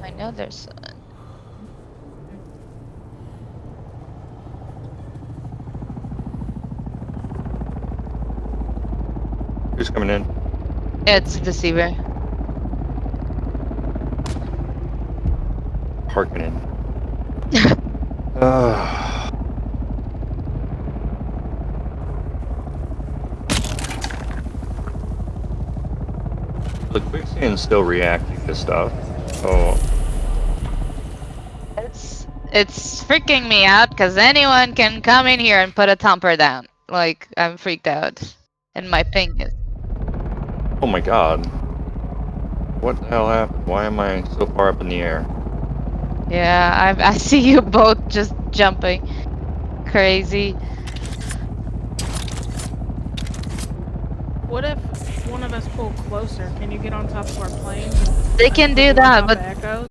I know there's. Who's coming in? It's a deceiver. Parking in. The quicksand's still reacting to stuff. Oh, It's freaking me out because anyone can come in here and put a thumper down. Like, I'm freaked out. And my ping is. oh my god. What the hell happened? Why am I so far up in the air? Yeah, I see you both just jumping. Crazy. What if one of us pull closer? Can you get on top of our plane? They can Put do you on that, top but of Echoes?